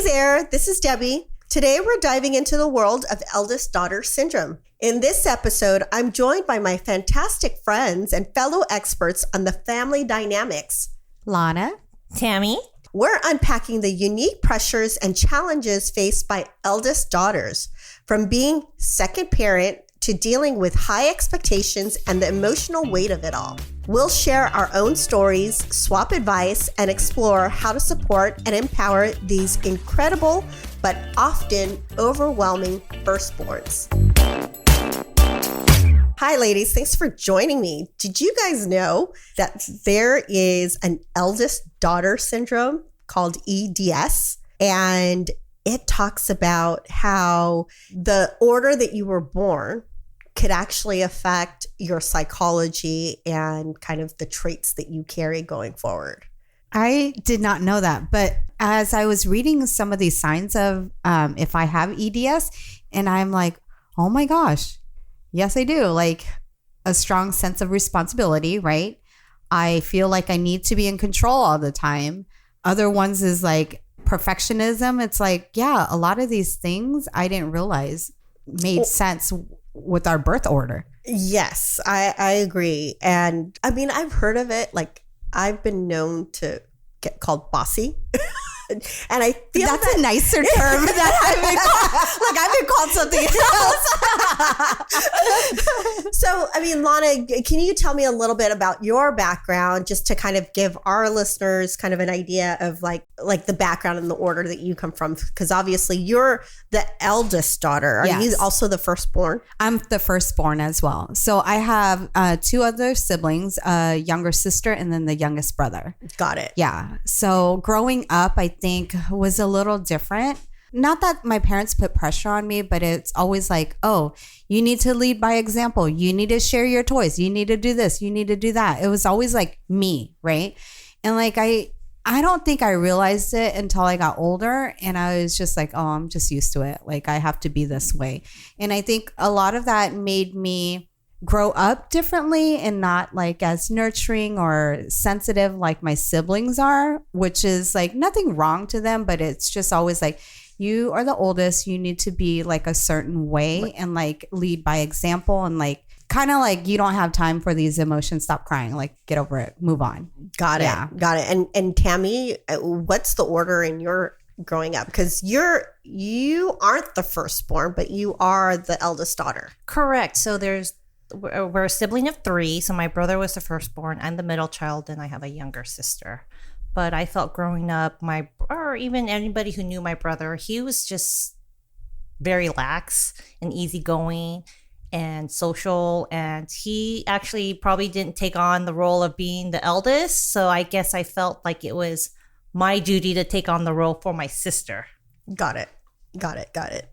Hey there, this is Debbie. Today we're diving into the world of Eldest Daughter Syndrome. In this episode, I'm joined by my fantastic friends and fellow experts on the family dynamics. Lana, Tammy. We're unpacking the unique pressures and challenges faced by eldest daughters, from being second parent to dealing with high expectations and the emotional weight of it all. We'll share our own stories, swap advice, and explore how to support and empower these incredible but often overwhelming firstborns. Hi, ladies. Thanks for joining me. Did you guys know that there is an eldest daughter syndrome called EDS? And it talks about how the order that you were born could actually affect your psychology and kind of the traits that you carry going forward. I did not know that, but as I was reading some of these signs of if I have EDS, and I'm like, oh my gosh, yes, I do. Like a strong sense of responsibility, right? I feel like I need to be in control all the time. Other ones is like perfectionism. It's like, yeah, a lot of these things I didn't realize made sense with our birth order. Yes, I agree. And I mean, I've heard of it. Like, I've been known to get called bossy. And I feel that's a nicer term that I've been called something else. So, I mean, Lana, can you tell me a little bit about your background, just to kind of give our listeners kind of an idea of like the background and the order that you come from? Because obviously you're the eldest daughter. Are you also the firstborn? I'm the firstborn as well. So I have two other siblings, a younger sister and then the youngest brother. Got it. Yeah. So growing up, I think was a little different. Not that my parents put pressure on me, but it's always like, oh, you need to lead by example. You need to share your toys. You need to do this. You need to do that. It was always like me, right? And like I don't think I realized it until I got older, and I was just like, oh, I'm just used to it. Like I have to be this way. And I think a lot of that made me grow up differently and not like as nurturing or sensitive like my siblings are, which is like nothing wrong to them, but it's just always like, you are the oldest, you need to be like a certain way and like lead by example, and like kind of like you don't have time for these emotions, stop crying, like get over it, move on. Got it. Yeah. Got it. And Tammy, what's the order in your growing up? Because you aren't the firstborn, but you are the eldest daughter. Correct. So we're a sibling of three. So my brother was the firstborn. I'm the middle child, and I have a younger sister. But I felt growing up, or even anybody who knew my brother, he was just very lax and easygoing and social. And he actually probably didn't take on the role of being the eldest. So I guess I felt like it was my duty to take on the role for my sister. Got it.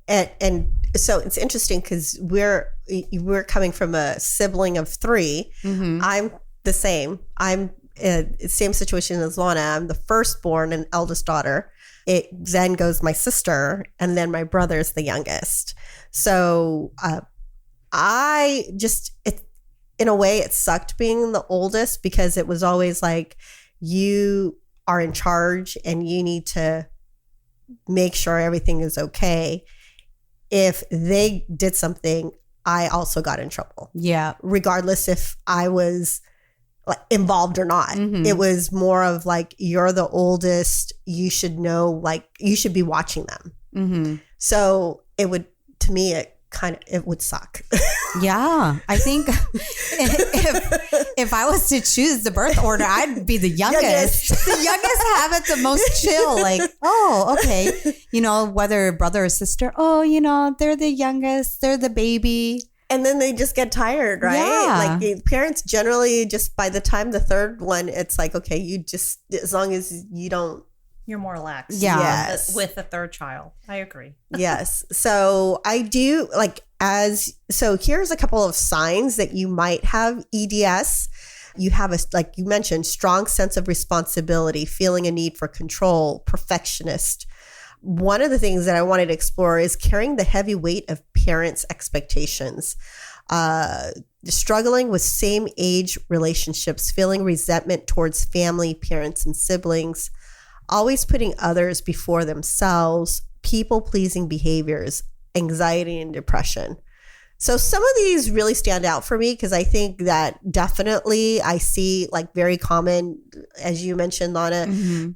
And so it's interesting because we're coming from a sibling of three. Mm-hmm. I'm the same. I'm same situation as Lana. I'm the firstborn and eldest daughter. It then goes my sister, and then my brother's the youngest. So I just, in a way, it sucked being the oldest, because it was always like, you are in charge and you need to make sure everything is okay. If they did something, I also got in trouble. Yeah. Regardless if I was like involved or not. Mm-hmm. It was more of like, you're the oldest, you should know, like you should be watching them. Mm-hmm. So it would, to me, it would suck. Yeah. I think if I was to choose the birth order, I'd be the youngest. The youngest have it the most chill. Like, oh, okay. You know, whether brother or sister, oh, you know, they're the youngest, they're the baby. And then they just get tired, right? Yeah. Like parents generally just by the time the third one, it's like, okay, you just, as long as you don't. You're more lax. Yeah. Yes. With the third child. I agree. Yes. So I do so here's a couple of signs that you might have EDS. You have like you mentioned, strong sense of responsibility, feeling a need for control, perfectionist. One of the things that I wanted to explore is carrying the heavy weight of parents' expectations, struggling with same age relationships, feeling resentment towards family, parents, and siblings, always putting others before themselves, people-pleasing behaviors, anxiety and depression. So some of these really stand out for me because I think that definitely I see like very common, as you mentioned, Lana,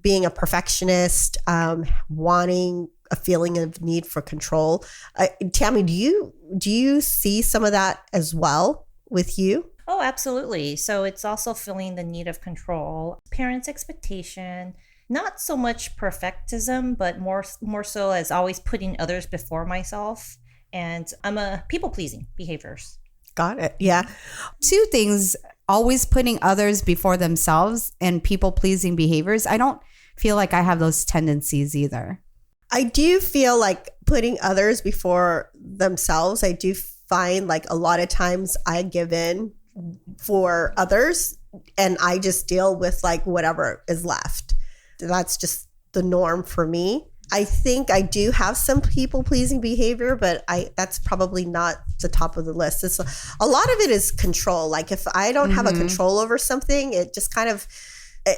being a perfectionist, wanting a feeling of need for control. Tammy, do you see some of that as well with you? Oh, absolutely. So it's also feeling the need of control, parents' expectation, not so much perfectism, but more so as always putting others before myself. And I'm a people-pleasing behaviors. Got it. Yeah. Two things, always putting others before themselves and people-pleasing behaviors. I don't feel like I have those tendencies either. I do feel like putting others before themselves. I do find like a lot of times I give in for others and I just deal with like whatever is left. That's just the norm for me. I think I do have some people-pleasing behavior, but that's probably not the top of the list. It's a lot of it is control. Like if I don't have a control over something, it just kind of,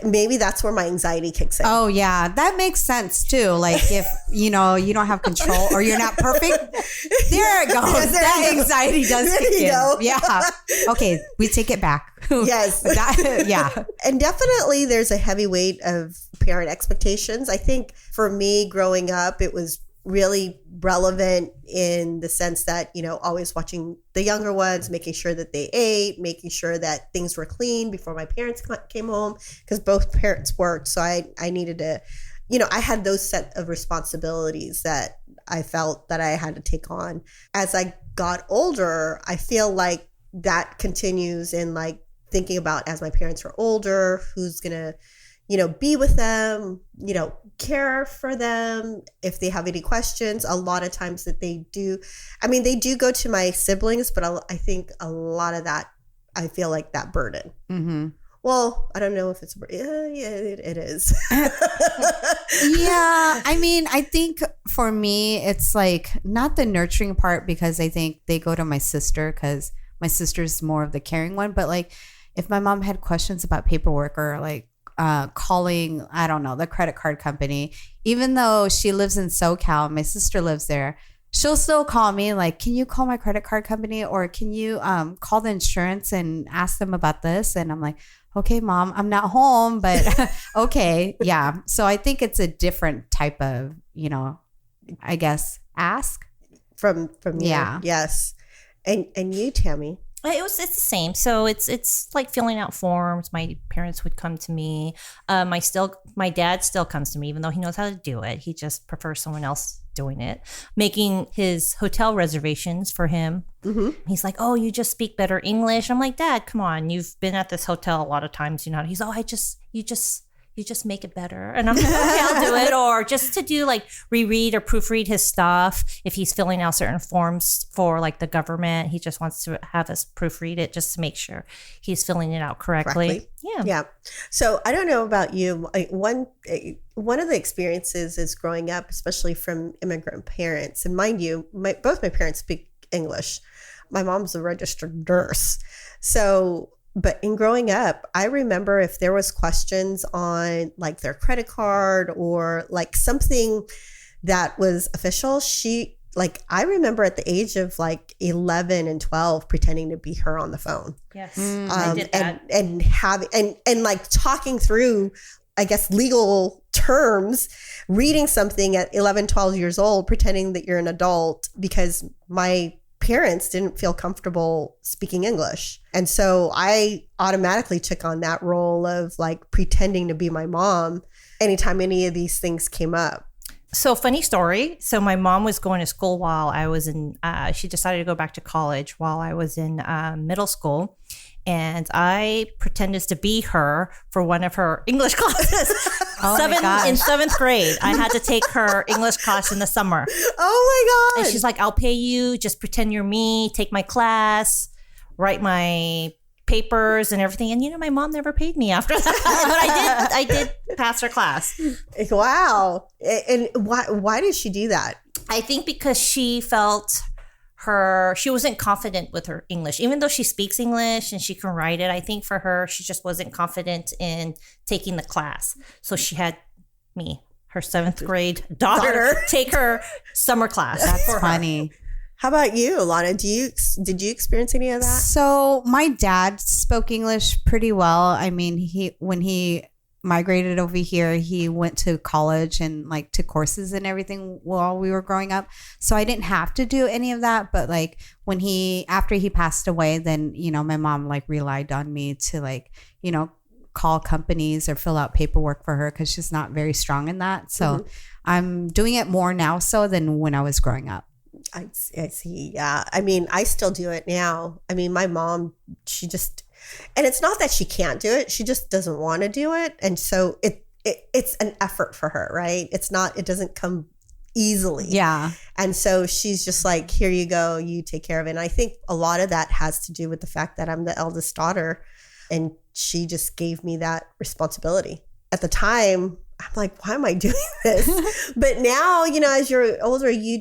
maybe that's where my anxiety kicks in. Oh yeah, that makes sense too. Like if you don't have control or you're not perfect, there it goes. That anxiety does kick in. Go. Yeah. Okay, we take it back. Yes. Yeah. And definitely there's a heavy weight of parent expectations. I think for me growing up, it was really relevant in the sense that, always watching the younger ones, making sure that they ate, making sure that things were clean before my parents came home, because both parents worked. So I needed to, I had those set of responsibilities that I felt that I had to take on. As I got older, I feel like that continues in like thinking about as my parents are older, who's going to, be with them, care for them. If they have any questions, a lot of times that they do. I mean, they do go to my siblings, but I think a lot of that, I feel like that burden. Mm-hmm. Well, I don't know if it's a burden. Yeah, it is. Yeah. I mean, I think for me, it's like not the nurturing part because I think they go to my sister because my sister's more of the caring one. But like if my mom had questions about paperwork or like, calling, I don't know, the credit card company, even though she lives in SoCal, my sister lives there, she'll still call me like, can you call my credit card company or can you call the insurance and ask them about this? And I'm like, okay, Mom, I'm not home, but okay. Yeah. So I think it's a different type of, I guess, ask. From you. Yeah. Yes. And you, Tammy? It's the same. So it's like filling out forms. My parents would come to me. My dad still comes to me, even though he knows how to do it. He just prefers someone else doing it. Making his hotel reservations for him. Mm-hmm. He's like, "Oh, you just speak better English." I'm like, "Dad, come on. You've been at this hotel a lot of times. He's, "Oh, you just make it better." And I'm like, okay, I'll do it. Or just to do like reread or proofread his stuff. If he's filling out certain forms for like the government, he just wants to have us proofread it just to make sure he's filling it out correctly. Yeah. So I don't know about you. One of the experiences is growing up, especially from immigrant parents. And mind you, both my parents speak English. My mom's a registered nurse. But in growing up, I remember if there was questions on like their credit card or like something that was official, I remember at the age of like 11 and 12 pretending to be her on the phone. Yes, I did that. And having and like talking through, I guess, legal terms, reading something at 11, 12 years old, pretending that you're an adult because my parents didn't feel comfortable speaking English. And so I automatically took on that role of like pretending to be my mom anytime any of these things came up. So funny story. So my mom was going to school while I was in, she decided to go back to college while I was in middle school. And I pretended to be her for one of her English classes. In seventh grade, I had to take her English class in the summer. Oh my God. And she's like, "I'll pay you. Just pretend you're me. Take my class, write my papers and everything." And my mom never paid me after that. But I did pass her class. Wow. And why did she do that? I think because she felt she wasn't confident with her English, even though she speaks English and she can write it. I think for her, she just wasn't confident in taking the class. So she had me, her 7th grade daughter. Take her summer class. That's funny. How about you, Lana? Did you experience any of that? So my dad spoke English pretty well. I mean, when he migrated over here, he went to college and like took courses and everything while we were growing up. So I didn't have to do any of that. But like after he passed away, then, you know, my mom like relied on me to like, you know, call companies or fill out paperwork for her because she's not very strong in that. So I'm doing it more now so than when I was growing up. I see. Yeah. I mean, I still do it now. I mean, my mom, she just, and it's not that she can't do it. She just doesn't want to do it. And so it's an effort for her, right? It doesn't come easily. Yeah. And so she's just like, here you go, you take care of it. And I think a lot of that has to do with the fact that I'm the eldest daughter and she just gave me that responsibility. At the time, I'm like, why am I doing this? But now, you know, as you're older, you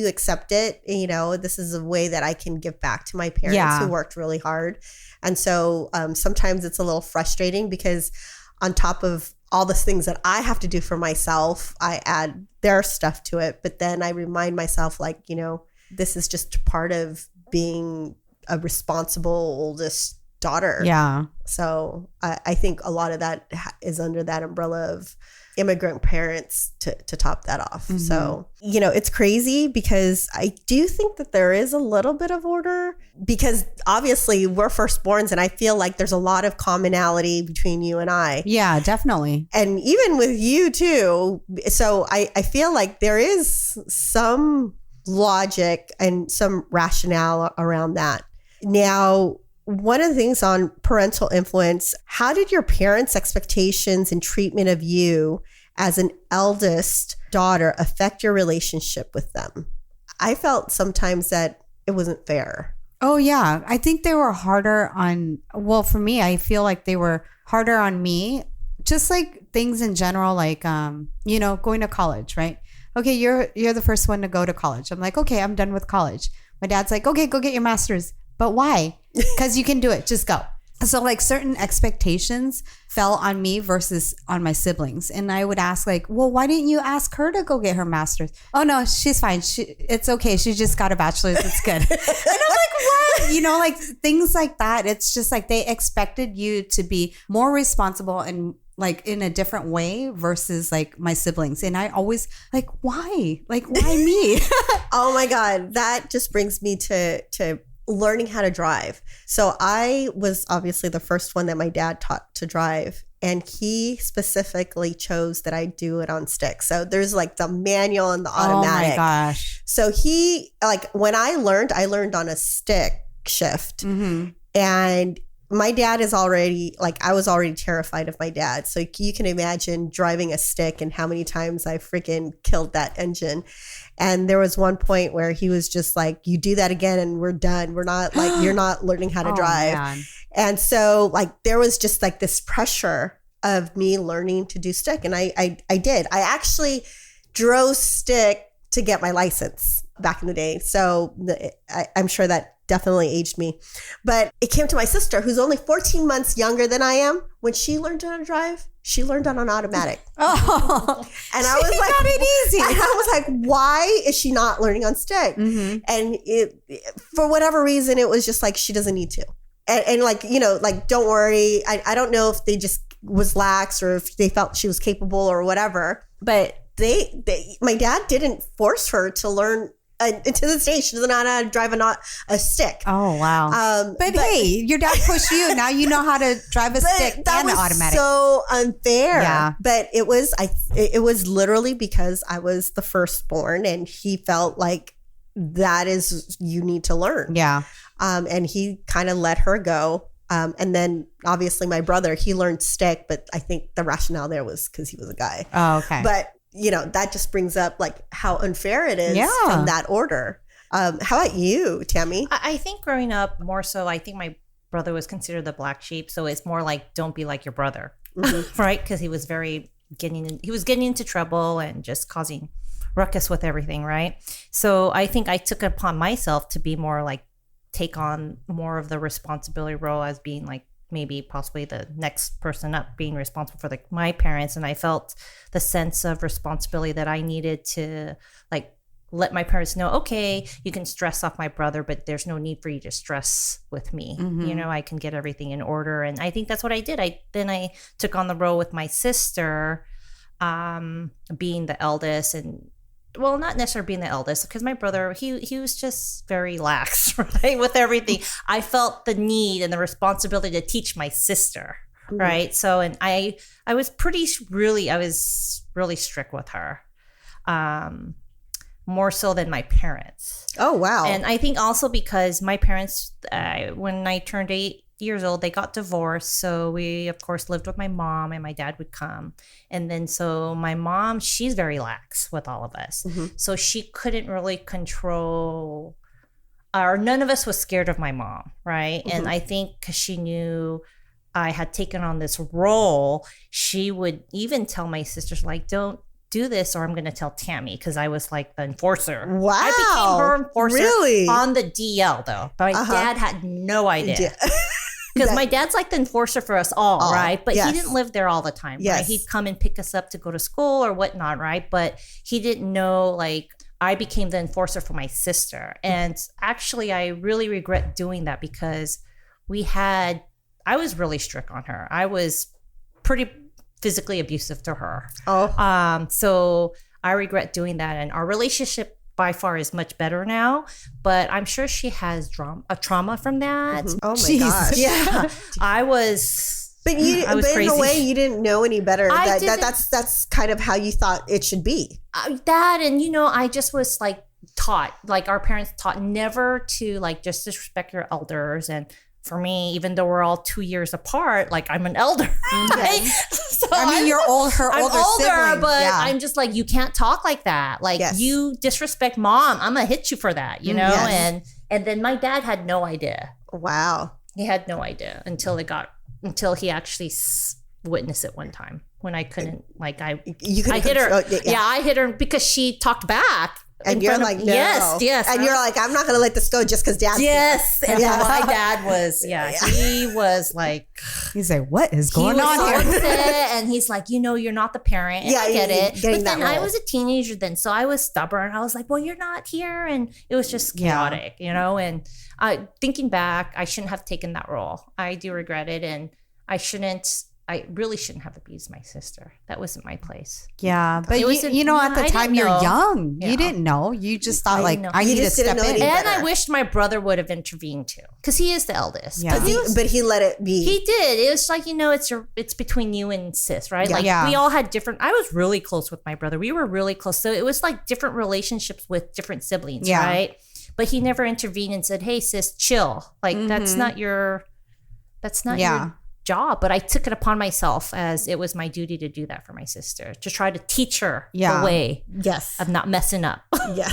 accept it. You know, this is a way that I can give back to my parents who worked really hard. And so sometimes it's a little frustrating because on top of all the things that I have to do for myself, I add their stuff to it. But then I remind myself, like, you know, this is just part of being a responsible oldest daughter. Yeah. So I think a lot of that is under that umbrella of immigrant parents to top that off. Mm-hmm. So, you know, it's crazy because I do think that there is a little bit of order because obviously we're firstborns and I feel like there's a lot of commonality between you and I. Yeah, definitely. And even with you too. So I feel like there is some logic and some rationale around that. Now, one of the things on parental influence, how did your parents' expectations and treatment of you as an eldest daughter affect your relationship with them? I felt sometimes that it wasn't fair. Oh, yeah. I think they were harder on, well, for me, I feel like they were harder on me. Just like things in general, like, you know, going to college, right? Okay, you're the first one to go to college. I'm like, okay, I'm done with college. My dad's like, okay, go get your master's. But why? Because you can do it. Just go. So like certain expectations fell on me versus on my siblings. And I would ask like, well, why didn't you ask her to go get her master's? Oh, no, she's fine. It's okay. She just got a bachelor's. It's good. And I'm like, what? You know, like things like that. It's just like they expected you to be more responsible and like in a different way versus like my siblings. And I always like, why? Like, why me? Oh my God. That just brings me to learning how to drive. So I was obviously the first one that my dad taught to drive. And he specifically chose that I do it on stick. So there's like the manual and the automatic. Oh my gosh. So he, like when I learned on a stick shift. Mm-hmm. And my dad is already, like I was already terrified of my dad. So you can imagine driving a stick and how many times I freaking killed that engine. And there was one point where he was just like, you do that again and we're done. We're not like, you're not learning how to drive. Man. And so like, there was just like this pressure of me learning to do stick. And I did. I actually drove stick to get my license back in the day. So I'm sure that definitely aged me. But it came to my sister, who's only 14 months younger than I am. When she learned how to drive, she learned on an automatic. Oh, and I was like, got it easy. And I was like, why is she not learning on stick? Mm-hmm. And it, for whatever reason, it was just like, she doesn't need to. And like, you know, like, don't worry. I don't know if they just was lax or if they felt she was capable or whatever. But my dad didn't force her to learn. To this day, she doesn't know how to drive a stick. Oh, wow. But hey, your dad pushed you. Now you know how to drive a stick and an automatic. So unfair. Yeah. But it was literally because I was the firstborn and he felt like that is, you need to learn. Yeah. And he kind of let her go. And then obviously my brother, he learned stick, but I think the rationale there was because he was a guy. Oh, okay. But you know, that just brings up like how unfair it is from that order. How about you, Tammy? I think growing up more so, I think my brother was considered the black sheep. So it's more like, don't be like your brother, mm-hmm. right? Because he was getting into trouble and just causing ruckus with everything, right? So I think I took it upon myself to be more like, take on more of the responsibility role as being like maybe possibly the next person up being responsible for my parents. And I felt the sense of responsibility that I needed to like let my parents know, okay, you can stress off my brother, but there's no need for you to stress with me. You know, I can get everything in order. And I think that's what I did. I took on the role with my sister, being the eldest, and well, not necessarily being the eldest, because my brother, he was just very lax, right, with everything. I felt the need and the responsibility to teach my sister, right? So, and I was really strict with her. More so than my parents. Oh, wow. And I think also because my parents, when I turned 8 years old, they got divorced. So we, of course, lived with my mom, and my dad would come. And then so my mom, she's very lax with all of us. So she couldn't really control, or none of us was scared of my mom, right? And I think because she knew I had taken on this role, she would even tell my sisters, like, don't do this or I'm going to tell Tammy, because I was like the enforcer. Wow. I became her enforcer Really? on the DL though. But my dad had no idea. Because my dad's like the enforcer for us all, right? But he didn't live there all the time, right? He'd come and pick us up to go to school or whatnot, right? But he didn't know, like, I became the enforcer for my sister. And actually, I really regret doing that because I was really strict on her. I was pretty physically abusive to her. So I regret doing that. And our relationship by far is much better now, but I'm sure she has a trauma from that. Oh my gosh. Yeah. I was in crazy. a way you didn't know any better. That's kind of how you thought it should be. That, and you know, I just was like taught, like our parents taught never to like just disrespect your elders. And for me, even though we're all 2 years apart, like I'm an elder, right? So I mean, you're old, her I'm older older, sibling. but Yeah. I'm just like, you can't talk like that. Like you disrespect mom, I'm gonna hit you for that, you know? And then my dad had no idea. Wow. He had no idea until he actually witnessed it one time when I couldn't, like I hit her. I hit her because she talked back. And you're like, no. Yes. And you're like, I'm not going to let this go just because dad's Yes. And my dad was, he was like. He's like, what is going on here? Upset, and he's like, you know, you're not the parent. And I get it. But then I was a teenager then, so I was stubborn. I was like, well, you're not here. And it was just chaotic, you know? And thinking back, I shouldn't have taken that role. I do regret it. And I really shouldn't have abused my sister. That wasn't my place. Yeah, but you know, at the time you're young. Yeah. You didn't know. You just thought I need to step in. And I wished my brother would have intervened too, because he is the eldest. Yeah. But he let it be. He did. It was like, you know, it's between you and sis, right? Like we all had different. I was really close with my brother. We were really close. So it was like different relationships with different siblings, right? But he never intervened and said, "Hey, sis, chill." Like that's not your job. But I took it upon myself as it was my duty to do that for my sister, to try to teach her the way of not messing up.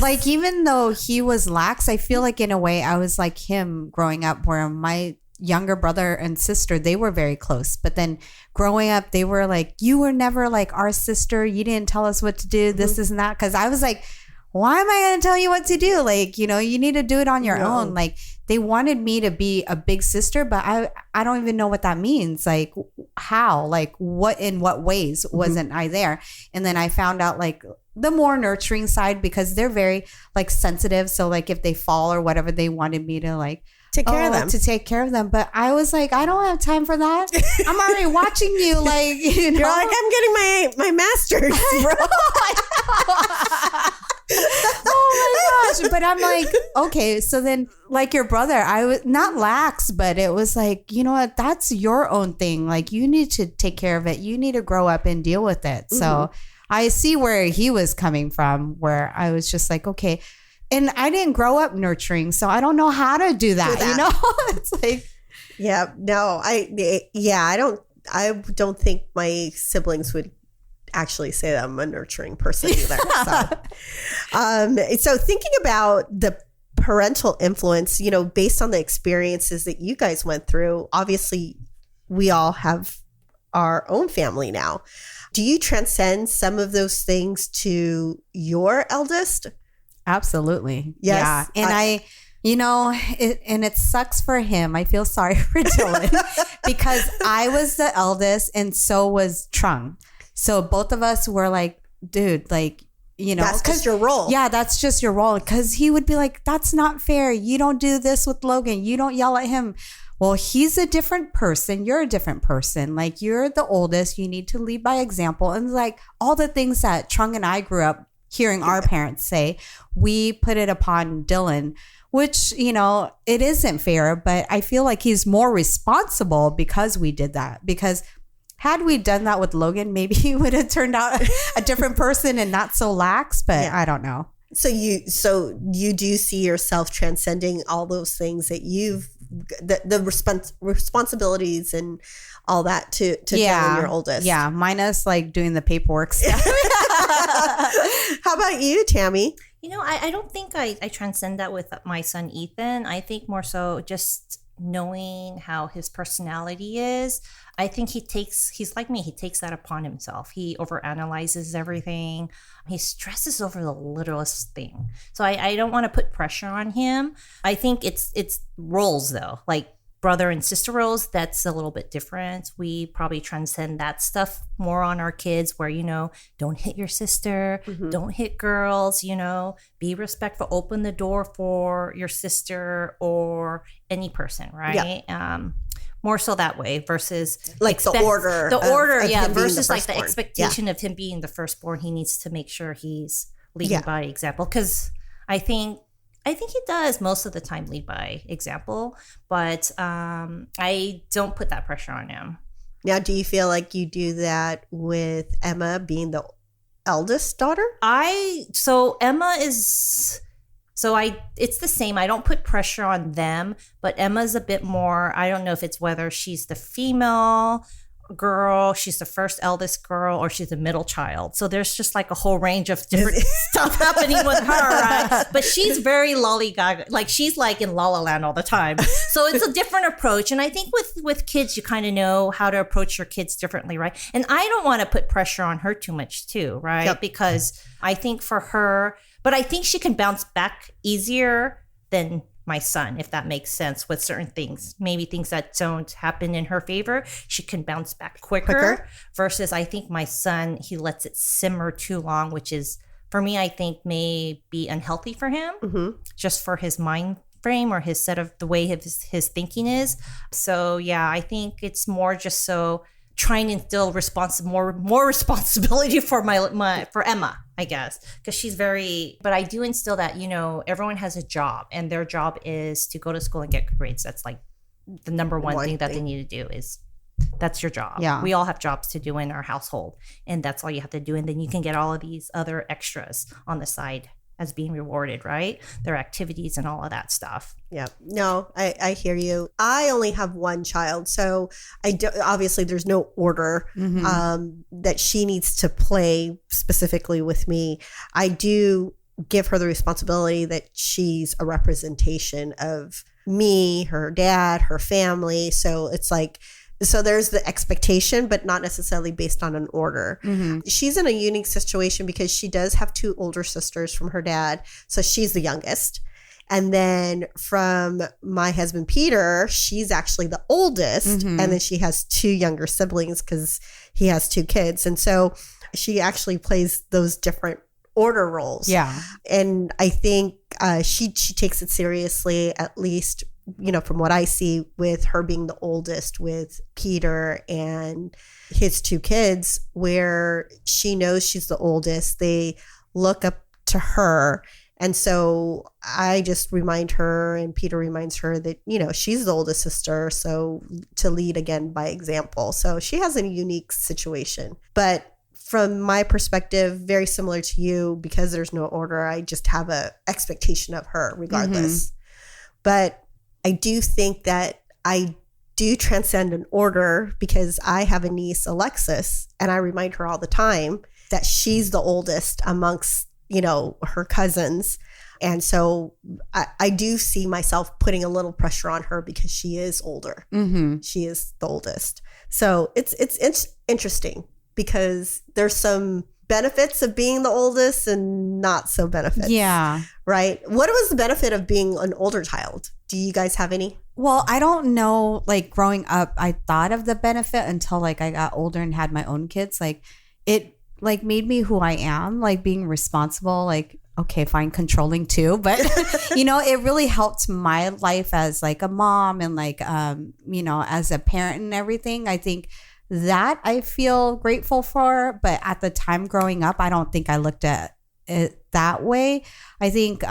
Like, even though he was lax, I feel like in a way I was like him growing up, where my younger brother and sister, they were very close. But then growing up, they were like, you were never like our sister. You didn't tell us what to do. This is not, because I was like, why am I going to tell you what to do? Like, you know, you need to do it on your own. Like, they wanted me to be a big sister, but I don't even know what that means. Like, how? Like, in what ways wasn't I there? And then I found out, like, the more nurturing side, because they're very, like, sensitive. So, like, if they fall or whatever, they wanted me to, like, take care of them. But I was like, I don't have time for that. I'm already watching you. Like, you know, you're like, I'm getting my master's, bro. Oh my gosh. But I'm like, okay, so then, like your brother, I was not lax, but it was like, you know what, that's your own thing. Like, you need to take care of it. You need to grow up and deal with it. So I see where he was coming from, where I was just like, okay. And I didn't grow up nurturing, so I don't know how to do that. You know? It's like, I don't think my siblings would actually say that I'm a nurturing person either. So thinking about the parental influence, you know, based on the experiences that you guys went through, obviously we all have our own family now. Do you transcend some of those things to your eldest? absolutely. Yes. Yeah. And And it sucks for him. I feel sorry for Dylan because I was the eldest and so was Trung. So both of us were like, dude, like, that's just your role. Yeah, that's just your role. Because he would be like, that's not fair. You don't do this with Logan. You don't yell at him. Well, he's a different person. You're a different person. Like, you're the oldest. You need to lead by example. And like all the things that Trung and I grew up hearing our parents say, we put it upon Dylan, which, it isn't fair. But I feel like he's more responsible because we did that. Because had we done that with Logan, maybe he would have turned out a different person and not so lax, but I don't know. So you do see yourself transcending all those things that the responsibilities and all that to Dylan, your oldest. Yeah, minus like doing the paperwork stuff. How about you, Tammy? I don't think I transcend that with my son, Ethan. I think more so just knowing how his personality is. I think he's like me. He takes that upon himself. He overanalyzes everything. He stresses over the littlest thing. So I don't want to put pressure on him. I think it's roles though, like brother and sister roles. That's a little bit different. We probably transcend that stuff more on our kids where, don't hit your sister, don't hit girls, be respectful, open the door for your sister or any person, right? Yeah. More so that way versus like the order, versus like the expectation of him being the firstborn. He needs to make sure he's leading by example, because I think he does most of the time lead by example, but I don't put that pressure on him. Now, do you feel like you do that with Emma being the eldest daughter? It's the same. I don't put pressure on them, but Emma's a bit more, I don't know if it's whether she's the female girl, she's the first eldest girl, or she's the middle child. So there's just like a whole range of different stuff happening with her, right? But she's very lollygaga. Like she's like in La La Land all the time. So it's a different approach. And I think with kids, you kind of know how to approach your kids differently, right? And I don't want to put pressure on her too much too, right? Yep. Because I think for her, but I think she can bounce back easier than my son, if that makes sense, with certain things. Maybe things that don't happen in her favor, she can bounce back quicker. Versus I think my son, he lets it simmer too long, which is, for me, I think may be unhealthy for him, just for his mind frame or his set of the way his thinking is. So yeah, I think it's more just so trying to instill more responsibility for for Emma, I guess, because she's but I do instill that, everyone has a job and their job is to go to school and get good grades. That's like the number one thing that they need to do that's your job. Yeah. We all have jobs to do in our household and that's all you have to do. And then you can get all of these other extras on the side as being rewarded, right? Their activities and all of that stuff. Yeah. No, I hear you. I only have one child, so obviously there's no order that she needs to play specifically with me. I do give her the responsibility that she's a representation of me, her dad, her family. So it's like, so there's the expectation, but not necessarily based on an order. She's in a unique situation because she does have two older sisters from her dad. So she's the youngest. And then from my husband, Peter, she's actually the oldest. And then she has two younger siblings because he has two kids. And so she actually plays those different order roles. Yeah. And I think she takes it seriously, at least, from what I see with her being the oldest with Peter and his two kids, where she knows she's the oldest. They look up to her. And so I just remind her, and Peter reminds her that, she's the oldest sister. So to lead again by example. So she has a unique situation. But from my perspective, very similar to you, because there's no order, I just have a expectation of her regardless. But I do think that I do transcend an order because I have a niece, Alexis, and I remind her all the time that she's the oldest amongst, her cousins. And so I do see myself putting a little pressure on her because she is older. She is the oldest. So it's interesting because there's some benefits of being the oldest and not so benefits. Yeah. Right. What was the benefit of being an older child? Do you guys have any? Well, I don't know. Like growing up, I thought of the benefit until like I got older and had my own kids. Like it like made me who I am, like being responsible, like, okay, fine, controlling too. But, you know, it really helped my life as like a mom and like, you know, as a parent and everything. I think that I feel grateful for. But at the time growing up, I don't think I looked at it that way. I think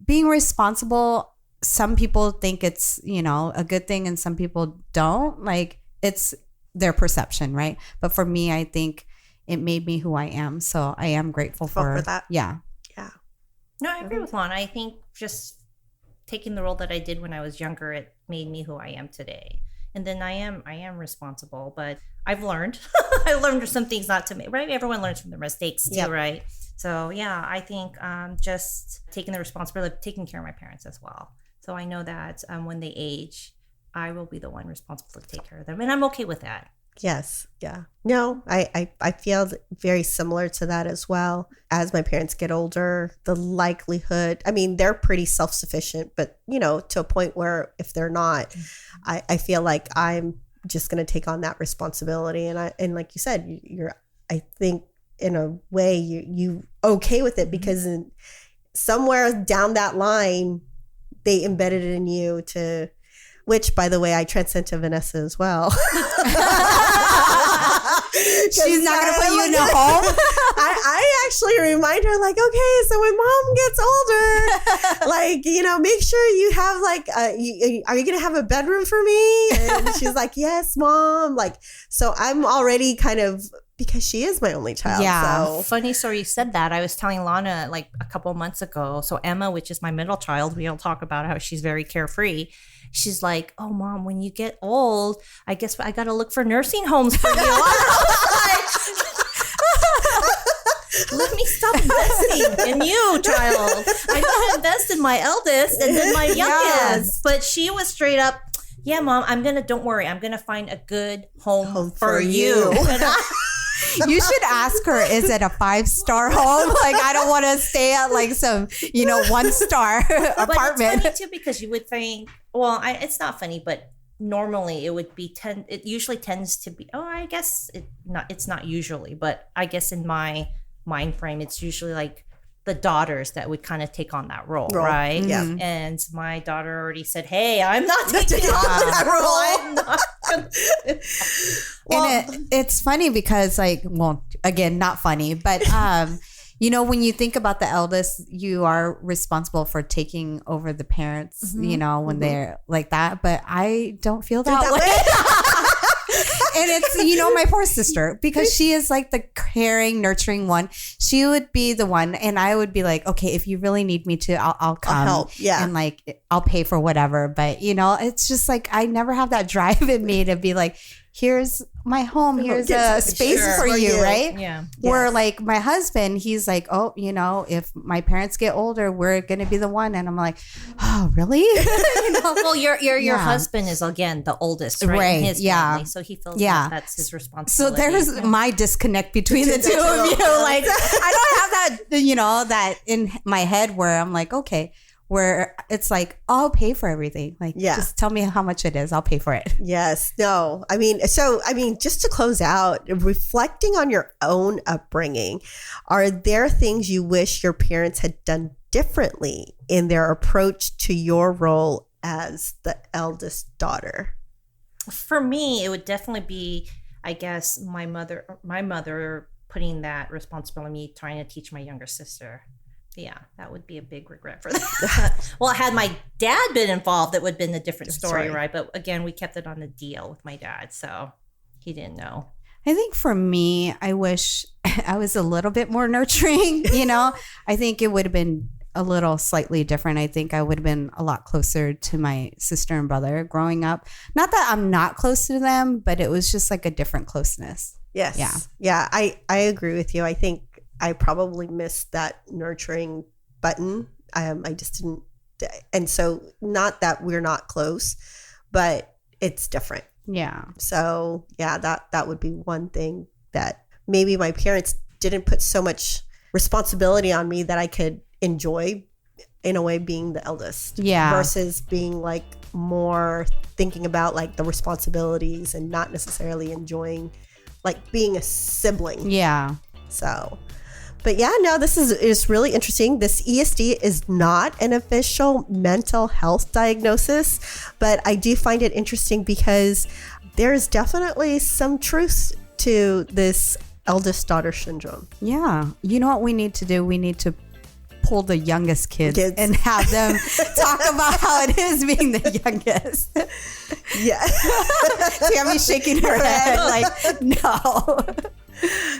being responsible, some people think it's, you know, a good thing and some people don't. Like it's their perception, right? But for me, I think it made me who I am. So I am grateful for that. Yeah. Yeah. No, I agree with Lana. I think just taking the role that I did when I was younger, it made me who I am today. And then I am responsible, but I've learned. I learned some things not to make, right? Everyone learns from their mistakes too, right? So yeah, I think just taking the responsibility of taking care of my parents as well. So I know that when they age, I will be the one responsible to take care of them. And I'm okay with that. Yes. Yeah. No, I feel very similar to that as well. As my parents get older, the likelihood, I mean, they're pretty self-sufficient, but, you know, to a point where if they're not, I feel like I'm just going to take on that responsibility. And like you said, I think in a way you okay with it because somewhere down that line, they embedded it in you to, which by the way, I transcend to Vanessa as well. She's not going to put you in a home. I actually remind her like, okay, so when mom gets older, like, you know, make sure you have like, are you going to have a bedroom for me? And she's like, yes, mom. Like, so I'm already kind of, because she is my only child. Yeah. So. Funny story you said that. I was telling Lana like a couple months ago. So Emma, which is my middle child, we all talk about how she's very carefree. She's like, oh, mom, when you get old, I guess I got to look for nursing homes for you. Let me stop investing in you, child. I got to invest in my eldest and then my youngest. Yes. But she was straight up, yeah, mom, don't worry. I'm going to find a good home for you. You should ask her, is it a 5-star home? Like, I don't want to stay at like some, you know, 1-star apartment. But it's funny too, because you would think, well, it's not funny, but normally it would be it usually tends to be, I guess it's not usually, but I guess in my mind frame, it's usually like the daughters that would kind of take on that role, right? Yeah. Mm-hmm. And my daughter already said, hey, I'm not taking on that role. I'm not well, and it's funny because like, well, again, not funny, but you know, when you think about the eldest, you are responsible for taking over the parents, you know, when they're like that. But I don't feel that way. And it's, you know, my poor sister, because she is like the caring, nurturing one. She would be the one. And I would be like, okay, if you really need me to, I'll come. I'll help. Yeah. And like, I'll pay for whatever. But, you know, it's just like, I never have that drive in me to be like, here's my home. Here's a space for you, right? Yeah. Where like my husband, he's like, oh, you know, if my parents get older, we're going to be the one. And I'm like, oh, really? You know? Well, your husband is again the oldest, right? In his family, so he feels like that's his responsibility. So there's my disconnect between the two of you. Like, I don't have that, you know, that in my head where I'm like, okay, where it's like, I'll pay for everything. Like, just tell me how much it is. I'll pay for it. Yes. No. I mean, just to close out, reflecting on your own upbringing, are there things you wish your parents had done differently in their approach to your role as the eldest daughter? For me, it would definitely be, I guess, my mother putting that responsibility on me, trying to teach my younger sister. Yeah, that would be a big regret for that. Well, had my dad been involved, it would have been a different story, right? But again, we kept it on the deal with my dad, so he didn't know. I think for me, I wish I was a little bit more nurturing, you know? I think it would have been a little slightly different. I think I would have been a lot closer to my sister and brother growing up. Not that I'm not close to them, but it was just like a different closeness. Yes. Yeah. Yeah, I agree with you. I think I probably missed that nurturing button. I just didn't. And so not that we're not close, but it's different. Yeah. So yeah, that would be one thing that maybe my parents didn't put so much responsibility on me that I could enjoy, in a way, being the eldest. Yeah. Versus being like more thinking about like the responsibilities and not necessarily enjoying like being a sibling. Yeah. So, but yeah, no, this is really interesting. This ESD is not an official mental health diagnosis, but I do find it interesting because there's definitely some truth to this eldest daughter syndrome. Yeah. You know what we need to do? We need to pull the youngest kids and have them talk about how it is being the youngest. Yeah. Tammy's shaking her head like, no.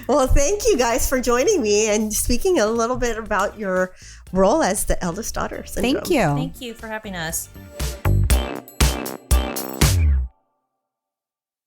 Well, thank you guys for joining me and speaking a little bit about your role as the eldest daughter syndrome. Thank you. Thank you for having us.